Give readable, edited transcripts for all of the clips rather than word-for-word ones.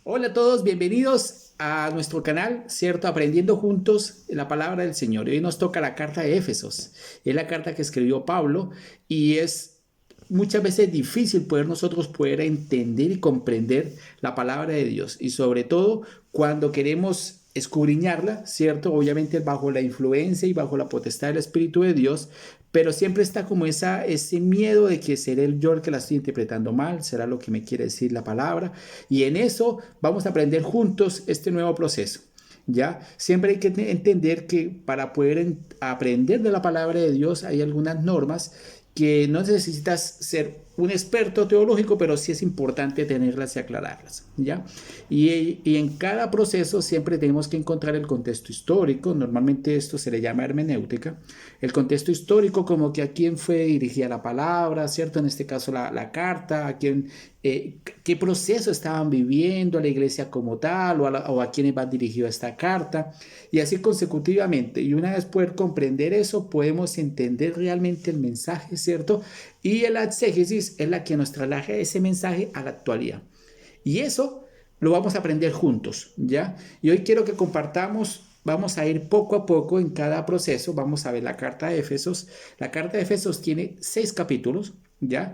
Hola a todos, bienvenidos a nuestro canal, ¿cierto? Aprendiendo juntos la palabra del Señor. Hoy nos toca la carta de Éfesos. Es la carta que escribió Pablo y es muchas veces difícil poder entender y comprender la palabra de Dios. Y sobre todo cuando queremos escudriñarla, ¿cierto? Obviamente bajo la influencia y bajo la potestad del Espíritu de Dios, pero siempre está como ese miedo de que seré yo el que la estoy interpretando mal, será lo que me quiere decir la palabra. Y en eso vamos a aprender juntos este nuevo proceso. ¿Ya? Siempre hay que entender que para poder aprender de la palabra de Dios hay algunas normas que no necesitas ser un experto teológico, pero sí es importante tenerlas y aclararlas, ¿ya? Y en cada proceso siempre tenemos que encontrar el contexto histórico. Normalmente esto se le llama hermenéutica. El contexto histórico, como que a quién fue dirigida la palabra, ¿cierto? En este caso la carta, a quién, qué proceso estaban viviendo la iglesia como tal, o a quiénes va dirigida esta carta, y así consecutivamente. Y una vez poder comprender eso, podemos entender realmente el mensaje, ¿cierto? Y el exégesis es la que nos traslada ese mensaje a la actualidad. Y eso lo vamos a aprender juntos, ¿ya? Y hoy quiero que compartamos. Vamos a ir poco a poco en cada proceso. Vamos a ver la carta de Éfesos. La carta de Éfesos tiene 6 capítulos, ¿ya?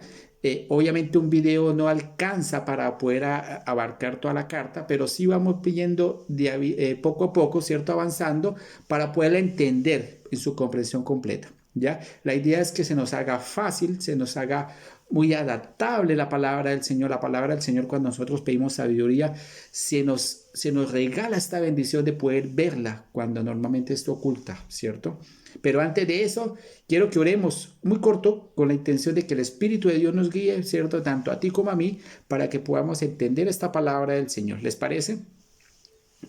Obviamente un video no alcanza para poder abarcar toda la carta, pero sí vamos pidiendo poco a poco, ¿cierto? Avanzando para poderla entender en su comprensión completa, ¿ya? La idea es que se nos haga fácil, se nos haga muy adaptable la palabra del Señor. La palabra del Señor, cuando nosotros pedimos sabiduría, se nos regala esta bendición de poder verla cuando normalmente está oculta, ¿cierto? Pero antes de eso, quiero que oremos muy corto con la intención de que el Espíritu de Dios nos guíe, ¿cierto? Tanto a ti como a mí, para que podamos entender esta palabra del Señor. ¿Les parece?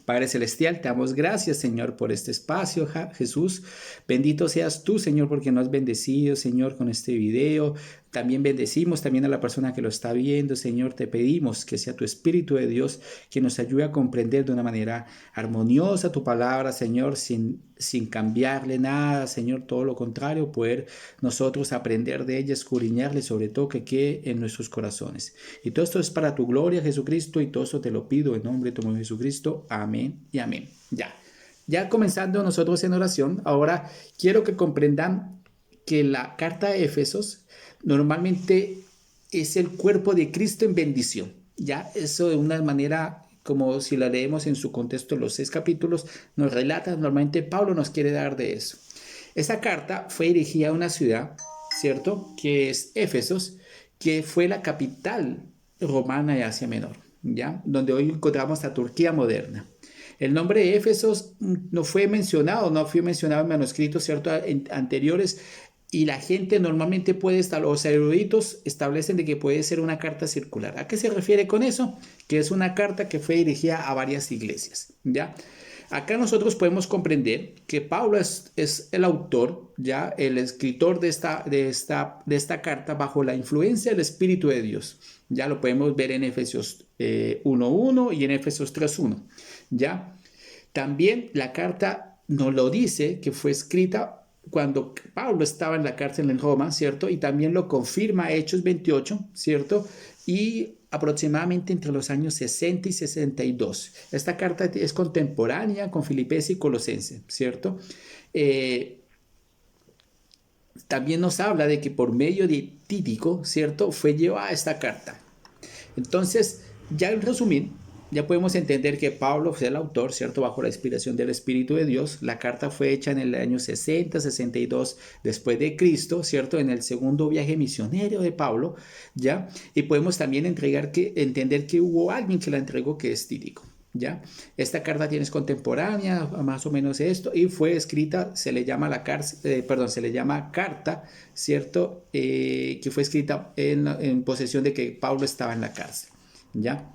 Padre Celestial, te damos gracias, Señor, por este espacio, Jesús. Bendito seas tú, Señor, porque nos has bendecido, Señor, con este video. También bendecimos también a la persona que lo está viendo, Señor. Te pedimos que sea tu Espíritu de Dios que nos ayude a comprender de una manera armoniosa tu palabra, Señor, sin cambiarle nada, Señor. Todo lo contrario, poder nosotros aprender de ella, escudriñarle, sobre todo que quede en nuestros corazones. Y todo esto es para tu gloria, Jesucristo, y todo esto te lo pido en nombre de tu Hijo Jesucristo. Amén y amén. Ya comenzando nosotros en oración, ahora quiero que comprendan que la carta de Éfesos normalmente es el cuerpo de Cristo en bendición. Ya eso de una manera, como si la leemos en su contexto, los 6 capítulos, nos relata, normalmente Pablo nos quiere dar de eso. Esa carta fue dirigida a una ciudad, ¿cierto? Que es Éfesos, que fue la capital romana de Asia Menor, ¿ya? Donde hoy encontramos la Turquía moderna. El nombre de Éfesos no fue mencionado en manuscritos, ¿cierto? Anteriores, y la gente normalmente puede estar, los eruditos establecen de que puede ser una carta circular. ¿A qué se refiere con eso? Que es una carta que fue dirigida a varias iglesias, ¿ya? Acá nosotros podemos comprender que Pablo es el autor, ya el escritor de esta carta bajo la influencia del Espíritu de Dios. Ya lo podemos ver en Efesios 1:1 y en Efesios 3:1. ¿Ya? También la carta nos lo dice que fue escrita cuando Pablo estaba en la cárcel en Roma, ¿cierto? Y también lo confirma Hechos 28, ¿cierto? Y aproximadamente entre los años 60 y 62. Esta carta es contemporánea con Filipenses y Colosenses, ¿cierto? Eh, También nos habla de que por medio de Tíquico, ¿cierto? Fue llevada esta carta. Entonces, ya en resumen, ya podemos entender que Pablo fue el autor, ¿cierto? Bajo la inspiración del Espíritu de Dios. La carta fue hecha en el año 60, 62 después de Cristo, ¿cierto? En el segundo viaje misionero de Pablo, ¿ya? Y podemos también entender que hubo alguien que la entregó, que es Tíquico, ¿ya? Esta carta tiene es contemporánea, más o menos esto, y fue escrita, se le llama se le llama carta, ¿cierto? Que fue escrita en posesión de que Pablo estaba en la cárcel, ¿ya?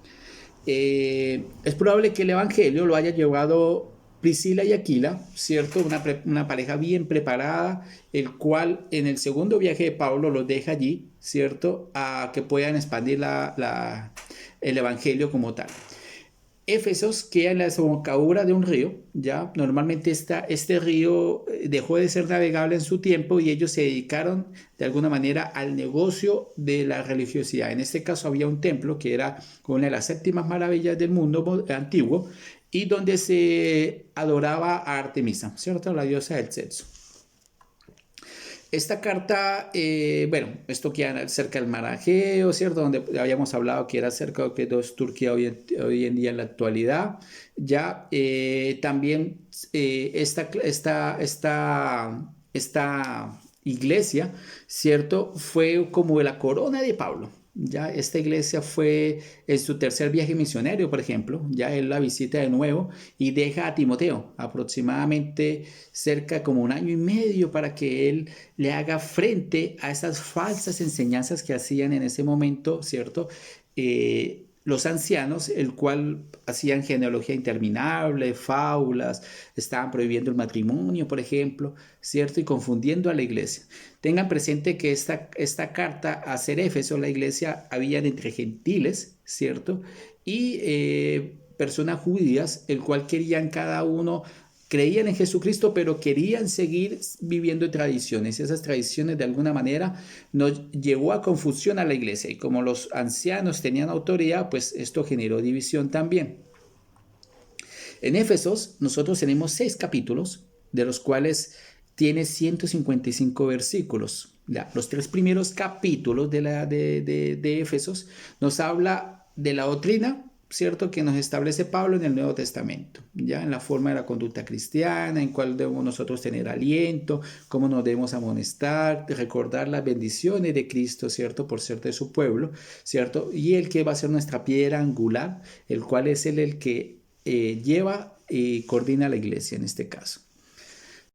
Es probable que el evangelio lo haya llevado Priscila y Aquila, ¿cierto? Una pareja bien preparada, el cual en el segundo viaje de Pablo los deja allí, ¿cierto? A que puedan expandir el evangelio como tal. Éfesos queda en la desembocadura de un río, ya normalmente este río dejó de ser navegable en su tiempo y ellos se dedicaron de alguna manera al negocio de la religiosidad. En este caso había un templo que era una de las séptimas maravillas del mundo antiguo y donde se adoraba a Artemisa, ¿cierto? La diosa del sexo. Esta carta, bueno, esto queda cerca del mar Egeo, ¿cierto? Donde habíamos hablado que era cerca de lo que es Turquía hoy en día en la actualidad. Ya también esta iglesia, ¿cierto? Fue como la corona de Pablo. Ya esta iglesia fue en su tercer viaje misionero, por ejemplo, ya él la visita de nuevo y deja a Timoteo aproximadamente cerca como un año y medio para que él le haga frente a esas falsas enseñanzas que hacían en ese momento, ¿cierto? Los ancianos, el cual hacían genealogía interminable, fábulas, estaban prohibiendo el matrimonio, por ejemplo, ¿cierto? Y confundiendo a la iglesia. Tengan presente que esta carta a ser Éfeso, la iglesia, había entre gentiles, ¿cierto? Y personas judías, el cual querían cada uno creían en Jesucristo, pero querían seguir viviendo tradiciones. Esas tradiciones de alguna manera nos llevó a confusión a la iglesia. Y como los ancianos tenían autoridad, pues esto generó división también. En Éfesos nosotros tenemos 6 capítulos, de los cuales tiene 155 versículos. Ya, los 3 primeros capítulos de Éfesos nos habla de la doctrina, ¿cierto? Que nos establece Pablo en el Nuevo Testamento, ya en la forma de la conducta cristiana, en cuál debemos nosotros tener aliento, cómo nos debemos amonestar, recordar las bendiciones de Cristo, ¿cierto? Por ser de su pueblo, ¿cierto? Y el que va a ser nuestra piedra angular, el cual es el que lleva y coordina la iglesia en este caso.